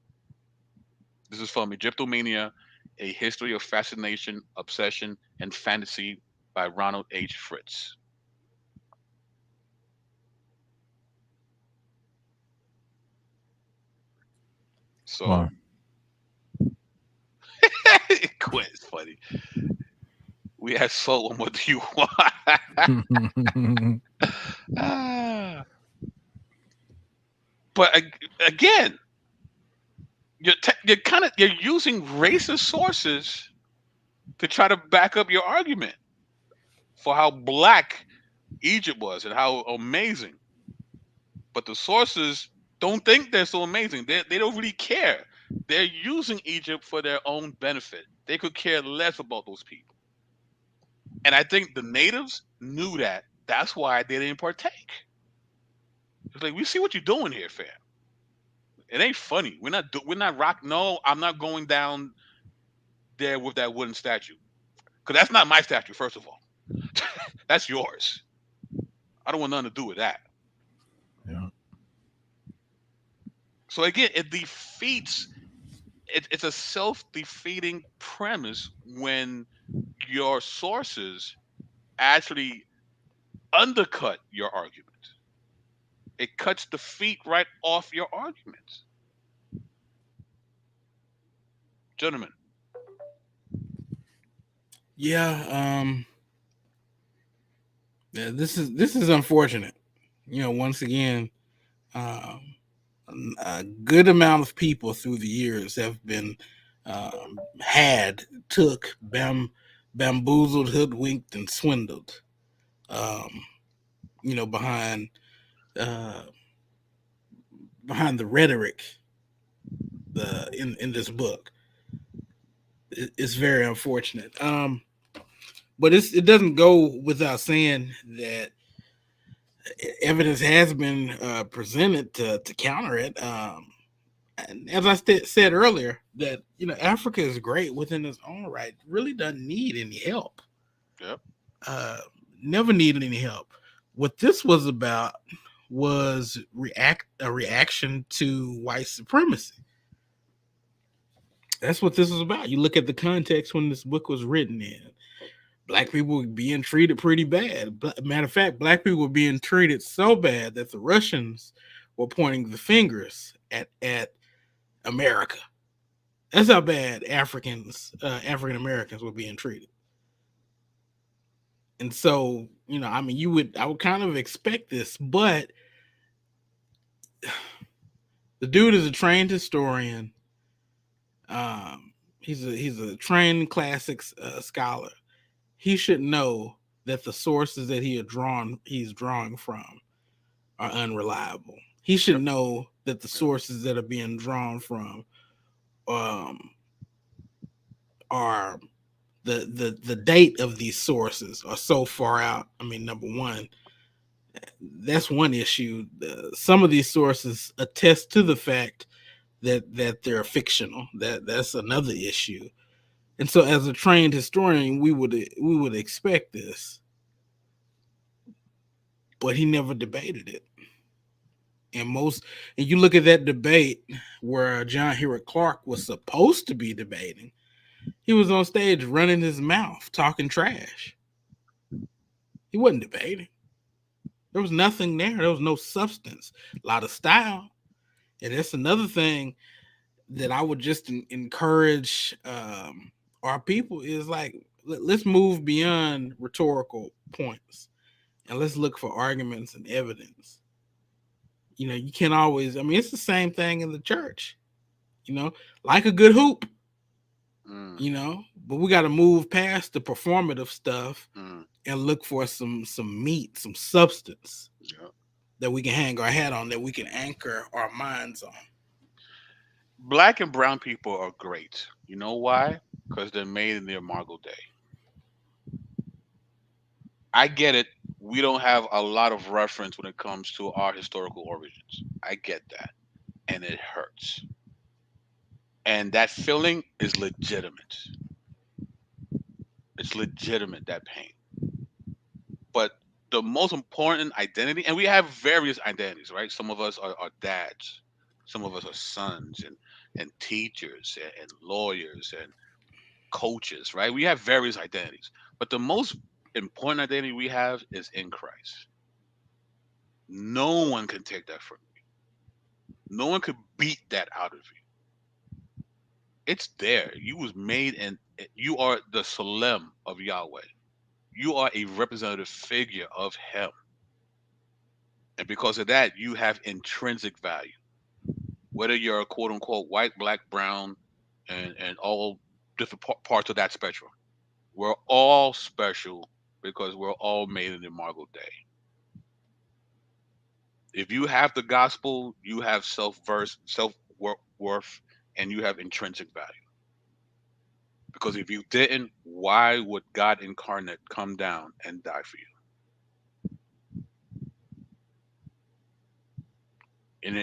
This is from Egyptomania, A History of Fascination, Obsession, and Fantasy by Ronald H. Fritz. So, Wow. Quint's funny. We had soul. What do you want? Ah. But again, you're using racist sources to try to back up your argument for how black Egypt was and how amazing. But the sources don't think they're so amazing. They don't really care. They're using Egypt for their own benefit. They could care less about those people. And I think the natives knew that. That's why they didn't partake. It's like, we see what you're doing here, fam. It ain't funny. We're not rock. No, I'm not going down there with that wooden statue because that's not my statue. First of all, that's yours. I don't want nothing to do with that. Yeah. So again, it defeats. It's a self-defeating premise when your sources actually undercut your argument. It cuts the feet right off your arguments, gentlemen. Yeah. Yeah, this is unfortunate. Once again, um, a good amount of people through the years have been took, bamboozled, hoodwinked, and swindled. Um, behind uh, behind the rhetoric in this book. It's very unfortunate. But it doesn't go without saying that evidence has been presented to counter it. And as I said earlier, that Africa is great within its own right. Really doesn't need any help. Yep. Uh, Never needed any help. What this was about was a reaction to white supremacy. That's what this was about. You look at the context when this book was written in. Black people were being treated pretty bad. Matter of fact, black people were being treated so bad that the Russians were pointing the fingers at America. That's how bad African Americans were being treated. And so, I mean, I would kind of expect this, but the dude is a trained historian. He's a trained classics scholar. He should know that the sources that he's drawing from are unreliable. He should Yep. know that the sources that are being drawn from um, are the date of these sources are so far out. I mean, number one, that's one issue. Some of these sources attest to the fact that they're fictional. That's another issue. And so, as a trained historian, we would expect this, but he never debated it. And you look at that debate where John Hewlett Clark was supposed to be debating, he was on stage running his mouth, talking trash. He wasn't debating. There was nothing there. There was no substance. A lot of style. And that's another thing that I would just encourage our people is like, let's move beyond rhetorical points and let's look for arguments and evidence. You can't always, I mean, it's the same thing in the church, like a good hoop, Mm, but we got to move past the performative stuff mm, and look for some meat, some substance yep. that we can hang our hat on, that we can anchor our minds on. Black and brown people are great. You know why? Because they're made in the Imago Day. I get it. We don't have a lot of reference when it comes to our historical origins. I get that. And it hurts. And that feeling is legitimate. It's legitimate, that pain. But the most important identity, and we have various identities, right? Some of us are dads, some of us are sons and teachers and lawyers and coaches, right? We have various identities. But the most important identity we have is in Christ. No one can take that from you. No one could beat that out of you. It's there. You was made and you are the Salem of Yahweh. You are a representative figure of Him. And because of that, you have intrinsic value. Whether you're a quote unquote white, black, brown, and all different parts of that spectrum, we're all special because we're all made in the Imago Day. If you have the gospel, you have self worth, and you have intrinsic value. Because if you didn't, why would God incarnate come down and die for you?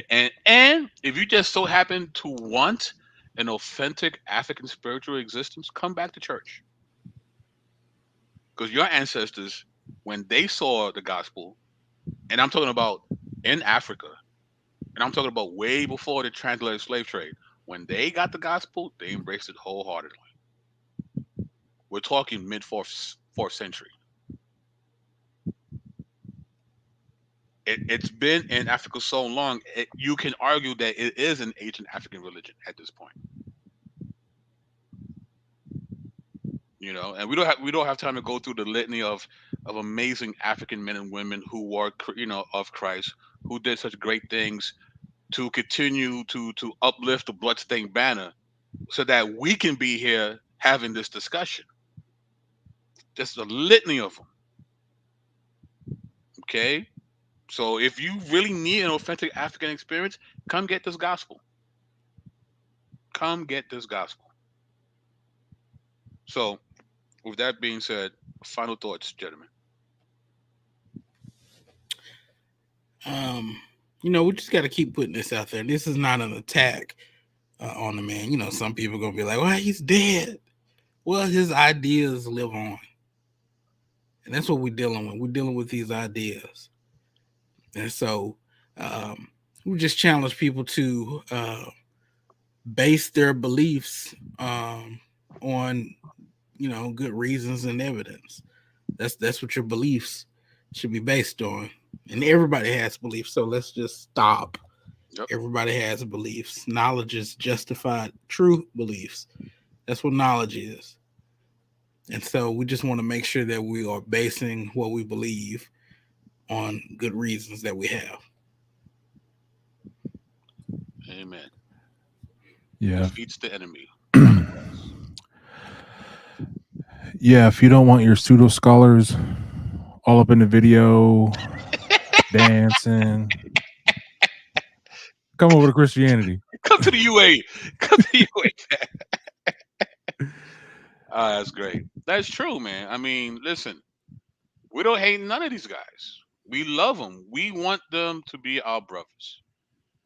And if you just so happen to want an authentic African spiritual existence, come back to church. Because your ancestors, when they saw the gospel, and I'm talking about in Africa, and I'm talking about way before the transatlantic slave trade, when they got the gospel, they embraced it wholeheartedly. We're talking mid fourth century. It's been in Africa so long, you can argue that it is an ancient African religion at this point. And we don't have time to go through the litany of amazing African men and women who were of Christ, who did such great things to continue to uplift the bloodstained banner, so that we can be here having this discussion. Just a litany of them. Okay, so if you really need an authentic African experience, come get this gospel. Come get this gospel. So, with that being said, final thoughts, gentlemen. Um, we just got to keep putting this out there. This is not an attack on the man. Some people are gonna be like, "Well, he's dead." Well, his ideas live on, and that's what we're dealing with. We're dealing with these ideas, and so we just challenge people to base their beliefs on good reasons and evidence. That's what your beliefs should be based on. And everybody has beliefs, so let's just stop. Yep. Everybody has beliefs. Knowledge is justified true beliefs. That's what knowledge is. And so we just want to make sure that we are basing what we believe on good reasons that we have. Amen. Yeah. Defeats the enemy. Yeah, if you don't want your pseudo scholars all up in the video, dancing, come over to Christianity. Come to the UA. Come to the UA. That's great. That's true, man. I mean, listen, we don't hate none of these guys. We love them. We want them to be our brothers.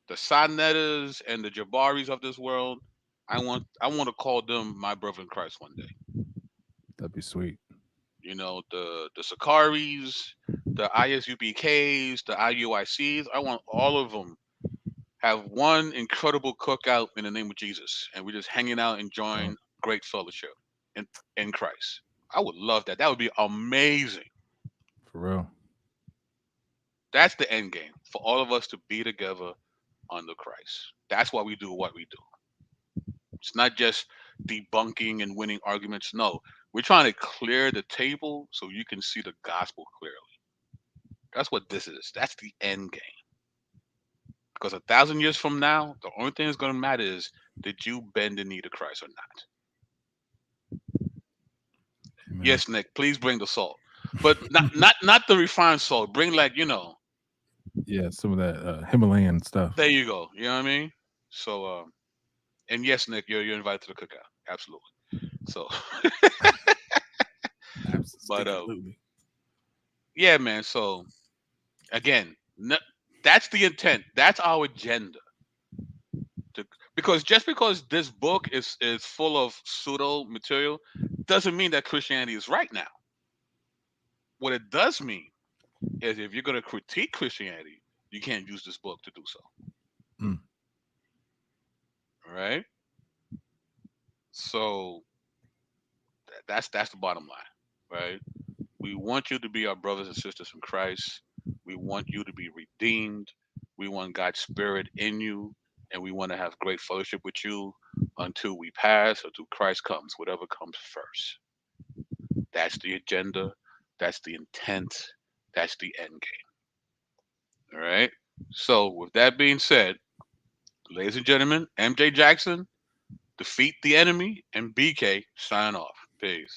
The Sinettas and the Jabaris of this world. I want to call them my brother in Christ one day. That'd be sweet. The Sakaris, the ISUBKs, the IUICs. I want all of them have one incredible cookout in the name of Jesus, and we're just hanging out, enjoying great fellowship in Christ. I would love that. That would be amazing. For real. That's the end game for all of us to be together under Christ. That's why we do what we do. It's not just debunking and winning arguments. No, we're trying to clear the table so you can see the gospel clearly. That's what this is. That's the end game. Because 1,000 years from now, the only thing that's going to matter is, did you bend the knee to Christ or not? Amen. Yes, Nick. Please bring the salt, but not the refined salt. Bring Yeah, some of that Himalayan stuff. There you go. You know what I mean? So, and yes, Nick, you're invited to the cookout. Absolutely. So, but Absolutely. yeah, man. So again, that's the intent. That's our agenda. Because just because this book is full of pseudo material doesn't mean that Christianity is right now. What it does mean is, if you're going to critique Christianity, you can't use this book to do so. Mm. All right. So that's the bottom line, right? We want you to be our brothers and sisters in Christ. We want you to be redeemed. We want God's Spirit in you, and we want to have great fellowship with you until we pass or until Christ comes, whatever comes first. That's the agenda. That's the intent. That's the end game. All right. So, with that being said, ladies and gentlemen, MJ Jackson, defeat the enemy, and BK sign off. Peace.